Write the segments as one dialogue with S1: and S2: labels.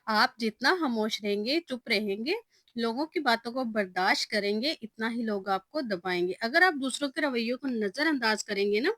S1: आप जितना खामोश रहेंगे, चुप रहेंगे, लोगों की बातों को बर्दाश्त करेंगे, इतना ही लोग आपको दबाएँगे। अगर आप दूसरों के रवैयों को नज़रअंदाज करेंगे ना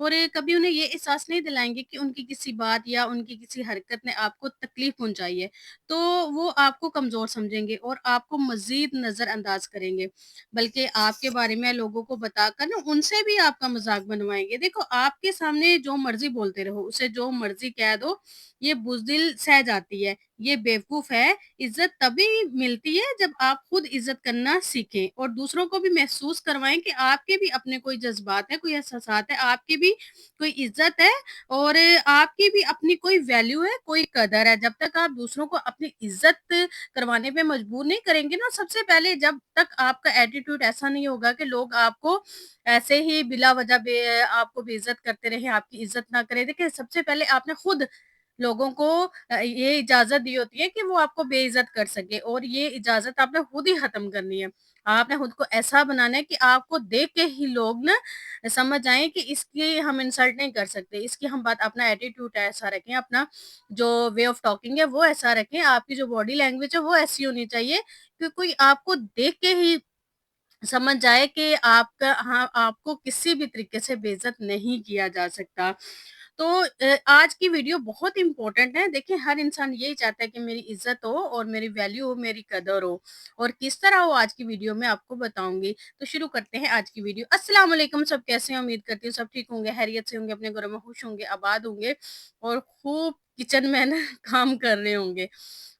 S1: और कभी उन्हें ये एहसास नहीं दिलाएँगे कि उनकी किसी बात या उनकी किसी हरकत ने आपको तकलीफ़ पहुँचाई है, तो वो आपको कमज़ोर समझेंगे और आपको मज़ीद नज़रअंदाज करेंगे। बल्कि आपके बारे में लोगों को बताकर ना उनसे भी आपका मज़ाक बनवाएँगे। देखो, आपके सामने जो मर्ज़ी बोलते रहो, उसे जो मर्ज़ी कह दो, ये बुज़दिल सह जाती है, ये बेवकूफ़ है। इज़्ज़त तभी मिलती है जब आप खुद इज़्ज़त करना सीखें और दूसरों को भी महसूस करवाएँ कि आपके भी अपने कोई जज़्बात हैं, कोई एहसासात हैं, आपकी भी कोई इज़्ज़त है और आपकी भी अपनी कोई वैल्यू है, कोई कदर है। जब तक आप दूसरों को अपनी इज़्ज़त करवाने पे मजबूर नहीं करेंगे ना, सबसे पहले जब तक आपका एटीट्यूड ऐसा नहीं होगा कि लोग आपको ऐसे ही बिला वजह आपको बेइज़्ज़त करते रहें, आपकी इज़्ज़त ना करें। देखिए, सबसे पहले आपने खुद लोगों को ये इजाज़त दी होती है कि वो आपको बेइज़्ज़त कर सके और ये इजाज़त आपने खुद ही ख़त्म करनी है। आपने खुद को ऐसा बनाना है कि आपको देख के ही लोग ना समझ जाएँ कि इसकी हम इंसल्ट नहीं कर सकते, इसकी हम बात अपना एटीट्यूड ऐसा रखें, अपना जो वे ऑफ टॉकिंग है वो ऐसा रखें, आपकी जो बॉडी लैंग्वेज है वो ऐसी होनी चाहिए कि कोई आपको देख के ही समझ जाए कि आपका हाँ, आपको किसी भी तरीके से बेइज़्ज़त नहीं किया जा सकता। तो आज की वीडियो बहुत इम्पोर्टेंट है। देखिए, हर इंसान यही चाहता है कि मेरी इज़्ज़त हो और मेरी वैल्यू हो, मेरी कदर हो और किस तरह हो आज की वीडियो में आपको बताऊँगी। तो शुरू करते हैं आज की वीडियो। अस्सलाम वालेकुम, सब कैसे हैं? उम्मीद करती हूँ सब ठीक होंगे, खैरियत से होंगे, अपने घरों में खुश होंगे, आबाद होंगे और खूब किचन में ना काम कर रहे होंगे।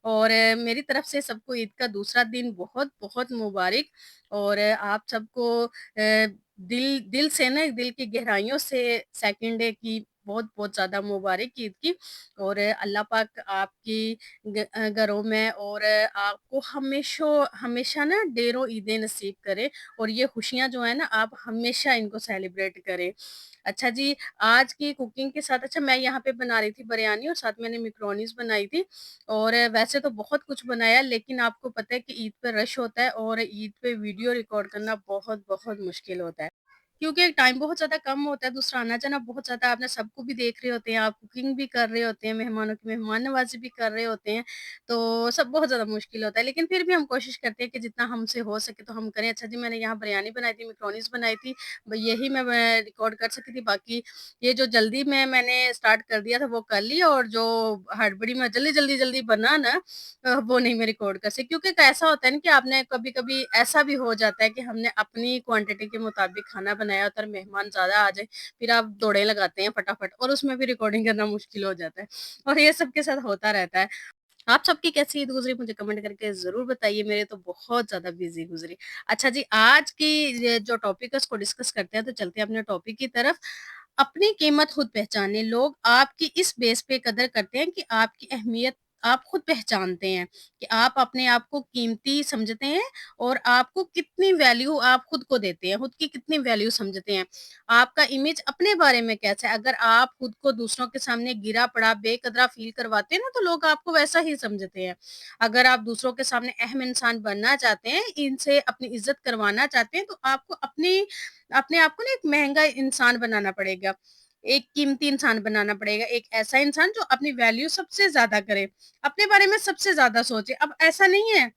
S1: और मेरी तरफ से सबको ईद का दूसरा दिन बहुत-बहुत मुबारक और आप सबको दिल दिल से ना दिल की गहराइयों से सेकंड डे की बहुत-बहुत ज़्यादा मुबारक ईद की और अल्लाह पाक आपकी घरों में और आपको हमेशा ना ढेरों ईदें नसीब करे और ये खुशियाँ जो है ना आप हमेशा इनको सेलिब्रेट करें। अच्छा जी, आज की कुकिंग के साथ अच्छा मैं यहाँ पे बना रही थी बिरयानी और साथ मैंने मैकरोनीज़ बनाई थी और वैसे तो बहुत कुछ बनाया लेकिन आपको पता है कि ईद पे रश होता है और ईद पे वीडियो रिकॉर्ड करना बहुत-बहुत मुश्किल होता है। क्योंकि टाइम बहुत ज़्यादा कम होता है, दूसरा आना-जाना बहुत ज़्यादा आपने सबको भी देख रहे होते हैं, आप कुकिंग भी कर रहे होते हैं, मेहमानों की मेहमान नवाज़ी भी कर रहे होते हैं, तो सब बहुत ज़्यादा मुश्किल होता है। लेकिन फिर भी हम कोशिश करते हैं कि जितना हमसे हो सके तो हम करें। अच्छा जी, मैंने यहाँ बिरयानी बनाई थी, मैकरोनीज़ बनाई थी, यही मैं रिकॉर्ड कर सकी थी, बाकी ये जो जल्दी में मैंने स्टार्ट कर दिया था वो कर लिया और जो हड़बड़ी में जल्दी बना ना वो नहीं मैं रिकॉर्ड कर सकी क्योंकि ऐसा होता है ना कि आपने कभी-कभी ऐसा भी हो जाता है कि हमने अपनी क्वांटिटी के मुताबिक खाना बनाया होता है और मेहमान ज़्यादा आ जाए, फिर आप दौड़े लगाते हैं फटाफट और उसमें भी रिकॉर्डिंग करना मुश्किल हो जाता है और ये सबके साथ होता रहता है। आप सबकी कैसी ईद गुज़री मुझे कमेंट करके ज़रूर बताइए, मेरे तो बहुत ज़्यादा बिज़ी गुज़री। अच्छा जी, आज की ये जो टॉपिक है उसको डिस्कस करते हैं, तो चलते हैं अपने टॉपिक की तरफ। अपनी कीमत खुद पहचानें, लोग आपकी इस बेस पे कदर करते हैं कि आपकी अहमियत आप खुद पहचानते हैं, कि आप अपने आप को कीमती समझते हैं और आपको कितनी वैल्यू आप खुद को देते हैं, खुद की कितनी वैल्यू समझते हैं। आपका इमेज अपने बारे में कैसा है? अगर आप खुद को दूसरों के सामने गिरा पड़ा, बेकदरा फ़ील करवाते हैं ना, तो लोग आपको वैसा ही समझते हैं। अगर आप दूसरों के सामने अहम इंसान बनना चाहते हैं, इनसे अपनी इज़्ज़त करवाना चाहते हैं, तो आपको अपने आप को ना एक महँगा इंसान बनाना पड़ेगा। एक कीमती इंसान बनाना पड़ेगा, एक ऐसा इंसान जो अपनी वैल्यू सबसे ज़्यादा करे, अपने बारे में सबसे ज़्यादा सोचे। अब ऐसा नहीं है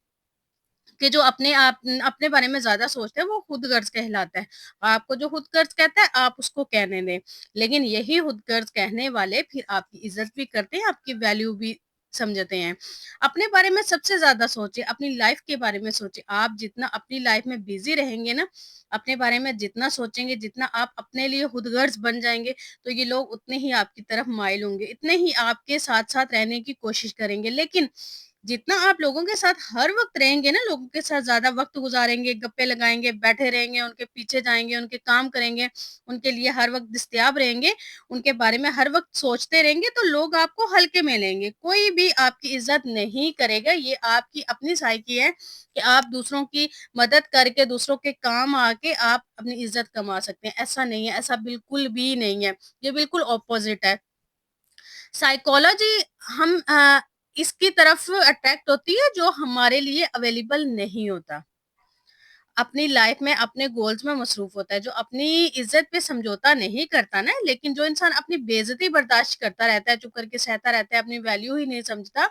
S1: कि जो अपने बारे में ज़्यादा सोचता है वो खुदगर्ज़ कहलाता है। आपको जो खुदगर्ज़ कहता है आप उसको कहने दें। लेकिन यही खुदगर्ज़ कहने वाले फिर आपकी इज़्ज़त भी करते हैं, आपकी वैल्यू भी समझते हैं। अपने बारे में सबसे ज़्यादा सोचिए, अपनी लाइफ़ के बारे में सोचिए। आप जितना अपनी लाइफ़ में बिज़ी रहेंगे ना, अपने बारे में जितना सोचेंगे, जितना आप अपने लिए खुदगर्ज़ बन जाएँगे, तो ये लोग उतने ही आपकी तरफ माइल होंगे, इतने ही आपके साथ-साथ रहने की कोशिश करेंगे। लेकिन जितना आप लोगों के साथ हर वक़्त रहेंगे ना, लोगों के साथ ज़्यादा वक़्त गुज़ारेंगे, गप्पे लगाएँगे, बैठे रहेंगे, उनके पीछे जाएँगे, उनके काम करेंगे, उनके लिए हर वक़्त दस्तयाब रहेंगे, उनके बारे में हर वक़्त सोचते रहेंगे, तो लोग आपको हल्के में लेंगे। कोई भी आपकी इज़्ज़त नहीं करेगा, ये आपकी अपनी साइकी है कि आप दूसरों की मदद करके, दूसरों के काम आके आप अपनी इज़्ज़त कमा सकते हैं। ऐसा नहीं है, ऐसा बिल्कुल भी नहीं है। ये बिल्कुल ऑपोज़िट है। साइकोलॉजी हम इसकी तरफ अट्रैक्ट होती है जो हमारे लिए अवेलेबल नहीं होता। अपनी लाइफ में अपने गोल्स में मसरूफ होता है, जो अपनी इज़्ज़त पे समझौता नहीं करता ना, लेकिन जो इंसान अपनी बेइज़्ज़ती बर्दाश्त करता रहता है, चुप करके सहता रहता है, अपनी वैल्यू ही नहीं समझता,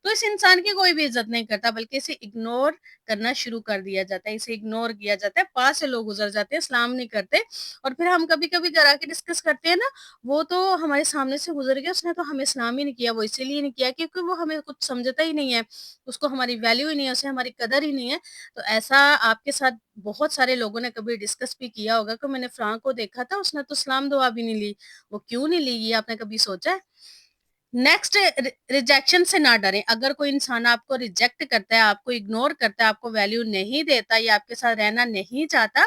S1: तो इस इंसान की कोई भी इज़्ज़त नहीं करता, बल्कि इसे इग्नोर करना शुरू कर दिया जाता है, इसे इग्नोर किया जाता है, पास से लोग गुज़र जाते हैं, सलाम नहीं करते। और फिर हम कभी-कभी घर आके डिस्कस करते हैं ना, वो तो हमारे सामने से गुज़र गया, उसने तो हमें सलाम ही नहीं किया, वो इसीलिए नहीं किया क्योंकि वो हमें कुछ समझता ही नहीं है, उसको हमारी वैल्यू ही नहीं है, उसे हमारी कदर ही नहीं है। तो ऐसा आपके साथ बहुत सारे लोगों ने कभी डिस्कस भी किया होगा कि मैंने फलाँ को देखा था, उसने तो सलाम दुआ भी नहीं ली। वो क्यों नहीं ली, ये आपने कभी सोचा है? नेक्स्ट, रिजेक्शन से ना डरें। अगर कोई इंसान आपको रिजेक्ट करता है, आपको इग्नोर करता है, आपको वैल्यू नहीं देता या आपके साथ रहना नहीं चाहता,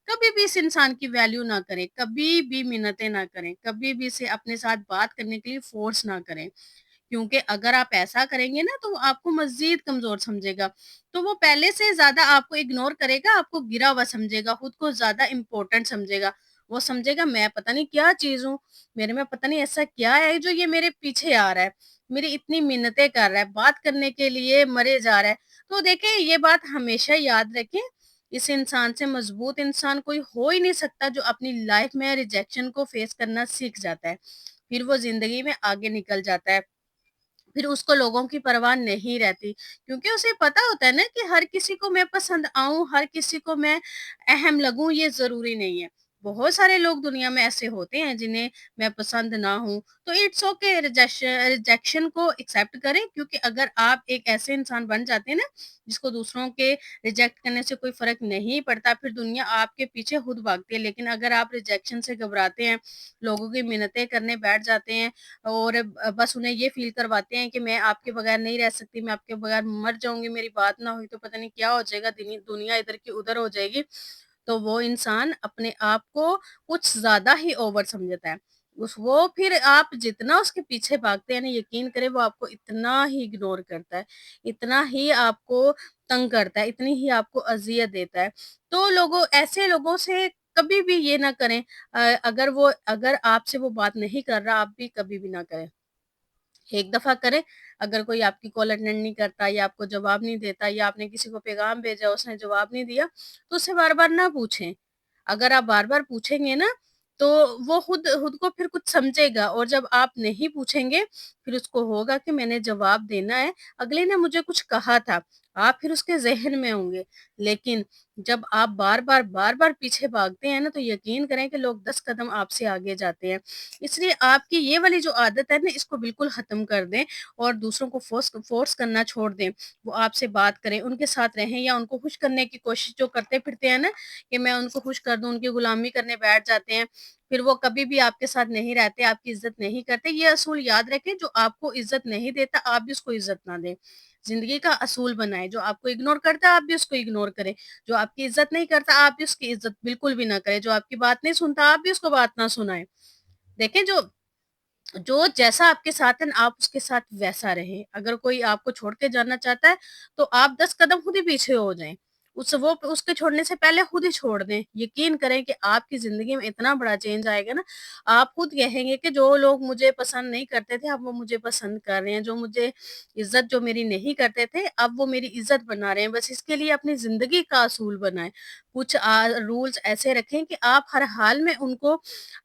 S1: कभी भी इस इंसान की वैल्यू ना करें, कभी भी मिन्नतें ना करें, कभी भी इसे अपने साथ बात करने के लिए फोर्स ना करें। क्योंकि अगर आप ऐसा करेंगे ना तो वो आपको मज़ीद कमज़ोर समझेगा। तो वो पहले से ज़्यादा आपको इग्नोर करेगा, आपको गिरा हुआ समझेगा, खुद को ज़्यादा इम्पोर्टेंट समझेगा। वो समझेगा मैं पता नहीं क्या चीज़ हूँ, मेरे में पता नहीं ऐसा क्या है जो ये मेरे पीछे आ रहा है, मेरी इतनी मिन्नतें कर रहा है, बात करने के लिए मरे जा रहा है। तो देखिए ये बात हमेशा याद रखें, इस इंसान से मज़बूत इंसान कोई हो ही नहीं सकता जो अपनी लाइफ़ में रिजेक्शन को फ़ेस करना सीख जाता है। फिर वो ज़िंदगी में आगे निकल जाता है। फिर उसको लोगों की परवाह नहीं रहती, क्योंकि उसे पता होता है ना कि हर किसी को मैं पसंद आऊँ, हर किसी को मैं अहम लगूँ, ये ज़रूरी नहीं है। बहुत सारे लोग दुनिया में ऐसे होते हैं जिन्हें मैं पसंद ना हूँ, तो इट्स ओके, रिजेक्शन को एक्सेप्ट करें, क्योंकि अगर आप एक ऐसे इंसान बन जाते हैं ना, जिसको दूसरों के रिजेक्ट करने से कोई फ़र्क नहीं पड़ता, फिर दुनिया आपके पीछे खुद भागती है। लेकिन अगर आप रिजेक्शन से घबराते हैं, लोगों की मिन्नतें करने बैठ जाते हैं और बस उन्हें ये फ़ील करवाते हैं कि मैं आपके बगैर नहीं रह सकती, मैं आपके बगैर मर जाऊँगी, मेरी बात ना हुई तो पता नहीं क्या हो जाएगा, दुनिया इधर की उधर हो जाएगी। तो वो इंसान अपने आप को कुछ ज़्यादा ही ओवर समझता है। उस वो फिर आप जितना उसके पीछे भागते हैं ना, यकीन करें वो आपको इतना ही इग्नोर करता है, इतना ही आपको तंग करता है, इतनी ही आपको अज़ियत देता है। तो ऐसे लोगों से कभी भी ये ना करें, अगर आपसे वो बात नहीं कर रहा, आप भी कभी भी ना करें। एक दफ़ा करें, अगर कोई आपकी कॉल अटेंड नहीं करता या आपको जवाब नहीं देता या आपने किसी को पैगाम भेजा, उसने जवाब नहीं दिया, तो उससे बार-बार ना पूछें। अगर आप बार-बार पूछेंगे ना, तो वो खुद खुद को फिर कुछ समझेगा, और जब आप नहीं पूछेंगे, फिर उसको होगा कि मैंने जवाब देना है, अगले ने मुझे कुछ कहा था, आप फिर उसके ज़हन में होंगे। लेकिन जब आप बार-बार पीछे भागते हैं ना, तो यकीन करें कि लोग 10 कदम आपसे आगे जाते हैं। इसलिए आपकी ये वाली जो आदत है ना, इसको बिल्कुल ख़त्म कर दें और दूसरों को फ़ोर्स करना छोड़ दें। वो आपसे बात करें, उनके साथ रहें या उनको खुश करने की कोशिश जो करते फिरते हैं ना, कि मैं उनको खुश कर दूँ, उनकी गुलामी करने बैठ जाते हैं। फिर वो कभी भी आपके साथ नहीं रहते, आपकी इज़्ज़त नहीं करते। ये असूल याद रखें, जो आपको इज़्ज़त नहीं देता, आप भी उसको इज़्ज़त ना दें। ज़िंदगी का असूल बनाएँ, जो आपको इग्नोर करता है, आप भी उसको इग्नोर करें। जो आपकी इज़्ज़त नहीं करता, आप भी उसकी इज़्ज़त बिल्कुल भी ना करें। जो आपकी बात नहीं सुनता, आप भी उसको बात ना सुनाएँ। देखें, जो जो जैसा आपके साथ है ना, आप उसके साथ वैसा रहें। अगर कोई आपको छोड़ के जाना चाहता है, तो आप 10 कदम खुद ही पीछे हो जाएँ। उसके छोड़ने से पहले खुद ही छोड़ दें। यकीन करें कि आपकी ज़िंदगी में इतना बड़ा चेंज आएगा ना, आप खुद कहेंगे कि जो लोग मुझे पसंद नहीं करते थे, अब वो मुझे पसंद कर रहे हैं। जो मेरी नहीं करते थे, अब वो मेरी इज़्ज़त बना रहे हैं। बस इसके लिए अपनी ज़िंदगी का असूल बनाएँ। कुछ रूल्स ऐसे रखें कि आप हर हाल में उनको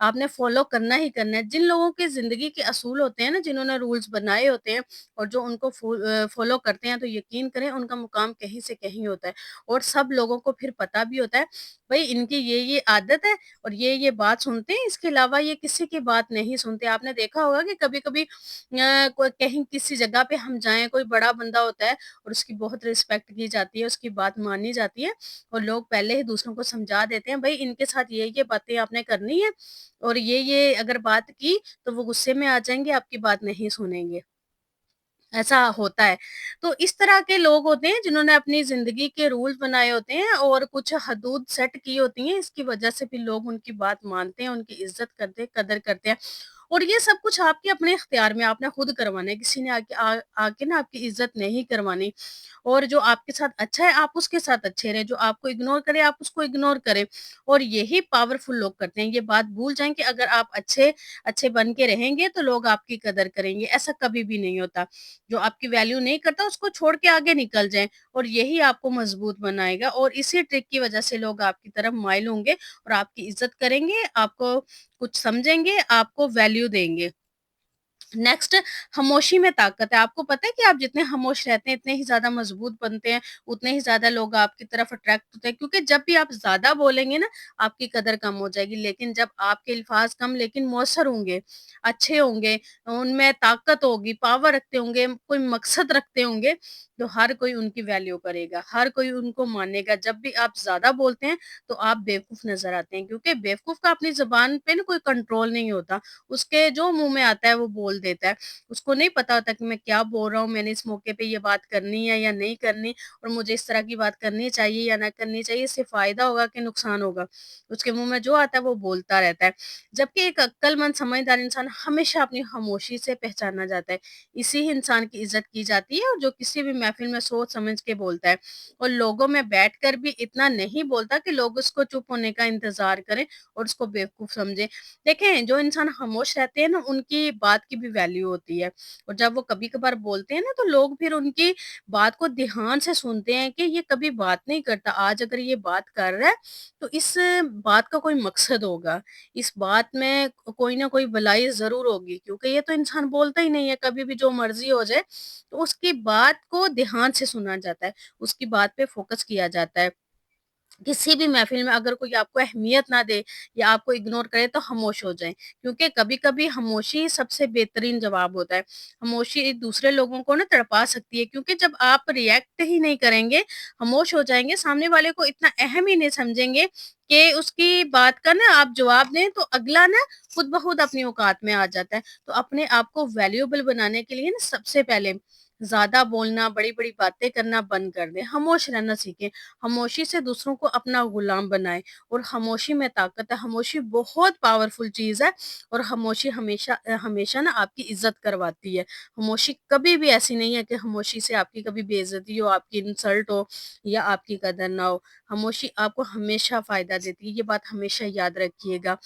S1: आपने फ़ॉलो करना ही करना है। जिन लोगों की ज़िंदगी के असूल होते हैं ना, जिन्होंने रूल्स बनाए होते हैं और जो उनको फ़ॉलो करते हैं, तो यकीन करें उनका मुकाम कहीं से कहीं होता है। और सब लोगों को फिर पता भी होता है, भई इनकी ये आदत है और ये बात सुनते हैं, इसके अलावा ये किसी की बात नहीं सुनते। आपने देखा होगा कि कभी-कभी कोई कहीं किसी जगह पे हम जाएँ, कोई बड़ा बंदा होता है और उसकी बहुत रिस्पेक्ट की जाती है, उसकी बात मानी जाती है और लोग पहले ही दूसरों को समझा देते हैं, भई इनके साथ ये बातें आपने करनी है और ये अगर बात की तो वो गुस्से में आ जाएँगे, आपकी बात नहीं सुनेंगे। ऐसा होता है। तो इस तरह के लोग होते हैं जिन्होंने अपनी ज़िंदगी के रूल्स बनाए होते हैं और कुछ हदूद सेट की होती हैं, इसकी वजह से भी लोग उनकी बात मानते हैं, उनकी इज़्ज़त करते हैं, कदर करते हैं। और ये सब कुछ आपके अपने इख्तियार में, आपने खुद करवाना है, किसी ने आके ना आपकी इज़्ज़त नहीं करवानी। और जो आपके साथ अच्छा है, आप उसके साथ अच्छे रहें, जो आपको इग्नोर करे, आप उसको इग्नोर करें। और यही पावरफुल लोग करते हैं, ये बात भूल जाएँ कि अगर आप अच्छे अच्छे बन के रहेंगे, तो लोग आपकी कदर करेंगे, ऐसा कभी भी नहीं होता। जो आपकी वैल्यू नहीं करता उसको छोड़ के आगे निकल जाएँ और यही आपको मजबूत बनाएगा और इसी ट्रिक की वजह से लोग आपकी तरफ माइल होंगे और आपकी इज़्ज़त करेंगे, आपको कुछ समझेंगे, आपको वैल्यू देंगे। नेक्स्ट, खामोशी में ताकत है। आपको पता है कि आप जितने खामोश रहते हैं, इतने ही ज़्यादा मज़बूत बनते हैं, उतने ही ज़्यादा लोग आपकी तरफ अट्रैक्ट होते हैं, क्योंकि जब भी आप ज़्यादा बोलेंगे ना, आपकी कदर कम हो जाएगी। लेकिन जब आपके अल्फ़ाज़ कम लेकिन मौसर होंगे, अच्छे होंगे, उनमें ताकत होगी, पावर रखते होंगे, कोई मकसद रखते होंगे, तो हर कोई उनकी वैल्यू करेगा, हर कोई उनको मानेगा। जब भी आप ज़्यादा बोलते हैं, तो आप बेवकूफ़ नज़र आते हैं, क्योंकि बेवकूफ़ का अपनी ज़ुबान पे ना कोई कंट्रोल नहीं होता। उसके जो मुँह में आता है वो बोल देता है। उसको नहीं पता होता कि मैं क्या बोल रहा हूँ, मैंने इस मौके पे ये बात करनी है या नहीं करनी, और मुझे इस तरह की बात करनी चाहिए या ना करनी चाहिए, इससे फ़ायदा होगा कि नुकसान होगा। उसके मुँह में जो आता है वो बोलता रहता है। जबकि एक अक्लमंद समझदार इंसान हमेशा अपनी खामोशी से पहचाना जाता है। इसी इंसान की इज़्ज़त की जाती है, और जो किसी भी महफ़िल में सोच समझ के बोलता है और लोगों में बैठकर भी इतना नहीं बोलता कि लोग उसको चुप होने का इंतज़ार करें और उसको बेवकूफ़ समझें। देखें, जो इंसान खामोश रहते हैं ना, उनकी बात की भी वैल्यू होती है, और जब वो कभी-कभार बोलते हैं ना, तो लोग फिर उनकी बात को ध्यान से सुनते हैं कि ये कभी बात नहीं करता। आज अगर ये बात कर रहा है, तो इस बात का कोई मकसद होगा। इस बात में कोई ना कोई भलाई ज़रूर होगी, क्योंकि ये तो इंसान बोलता ही नहीं है, कभी भी जो मर्ज़ी हो जाए। तो उसकी बात को ध्यान से सुना जाता है, उसकी बात पे फ़ोकस किया जाता है। किसी भी महफ़िल में अगर कोई आपको अहमियत ना दे या आपको इग्नोर करे, तो खामोश हो जाएँ, क्योंकि कभी-कभी खामोशी सबसे बेहतरीन जवाब होता है। खामोशी दूसरे लोगों को ना तड़पा सकती है, क्योंकि जब आप रिएक्ट ही नहीं करेंगे, खामोश हो जाएँगे, सामने वाले को इतना अहम ही नहीं समझेंगे कि उसकी बात का ना आप जवाब दें, तो अगला ना खुद ब खुद अपनी औकात में आ जाता है। तो अपने आप को वैल्यूएबल बनाने के लिए ना, सबसे पहले ज़्यादा बोलना, बड़ी-बड़ी बातें करना बंद कर दें, खामोश रहना सीखें। खामोशी से दूसरों को अपना गुलाम बनाएँ, और खामोशी में ताकत है। खामोशी बहुत पावरफुल चीज़ है, और खामोशी हमेशा ना आपकी इज़्ज़त करवाती है। खामोशी कभी भी ऐसी नहीं है कि खामोशी से आपकी कभी बेइज़्ज़ती हो, आपकी इंसल्ट हो या आपकी कदर ना हो। खामोशी आपको हमेशा फ़ायदा देती है, ये बात हमेशा याद रखिएगा।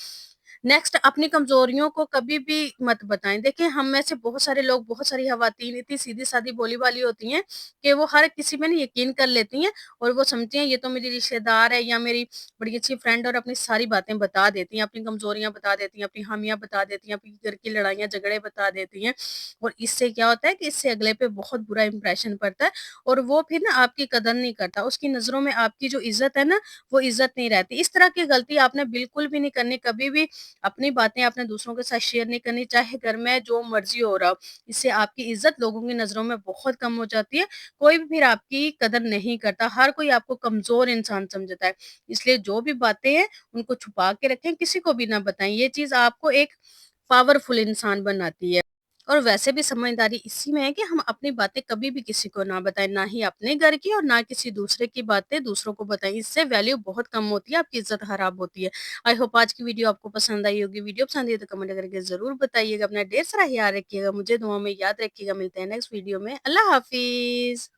S1: नेक्स्ट, अपनी कमज़ोरियों को कभी भी मत बताएँ। देखिए, हम में से बहुत सारे लोग, बहुत सारी ख़वातीन इतनी सीधी-सादी भोली भाली होती हैं कि वो हर किसी पे ना यकीन कर लेती हैं, और वो समझती हैं ये तो मेरी रिश्तेदार है या मेरी बड़ी अच्छी फ्रेंड, और अपनी सारी बातें बता देती हैं, अपनी कमज़ोरियाँ बता देती हैं, अपनी ख़ामियाँ बता देती हैं, अपनी घर की लड़ाइयाँ झगड़े बता देती हैं। और इससे क्या होता है कि इससे अगले पे बहुत बुरा इंप्रेशन पड़ता है, और वो फिर ना आपकी कदर नहीं करता। उसकी नज़रों में आपकी जो इज़्ज़त है ना, वो इज़्ज़त नहीं रहती। इस तरह की गलती आपने बिल्कुल भी नहीं करनी, कभी भी अपनी बातें आपने दूसरों के साथ शेयर नहीं करनी, चाहे घर में जो मर्ज़ी हो रहा हो। इससे आपकी इज़्ज़त लोगों की नज़रों में बहुत कम हो जाती है। कोई भी फिर आपकी कदर नहीं करता, हर कोई आपको कमज़ोर इंसान समझता है। इसलिए जो भी बातें हैं, उनको छुपा के रखें, किसी को भी ना बताएँ। ये चीज़ आपको एक पावरफुल इंसान बनाती है। और वैसे भी समझदारी इसी में है कि हम अपनी बातें कभी भी किसी को ना बताएँ, ना ही अपने घर की और ना किसी दूसरे की बातें दूसरों को बताएँ। इससे वैल्यू बहुत कम होती है, आपकी इज़्ज़त खराब होती है। आई होप आज की वीडियो आपको पसंद आई होगी। वीडियो पसंद आई तो कमेंट करके ज़रूर बताइएगा। अपना ढेर सारा ख़्याल रखिएगा, मुझे दुआ में याद रखिएगा। मिलते हैं नेक्स्ट वीडियो में। अल्लाह हाफ़िज़।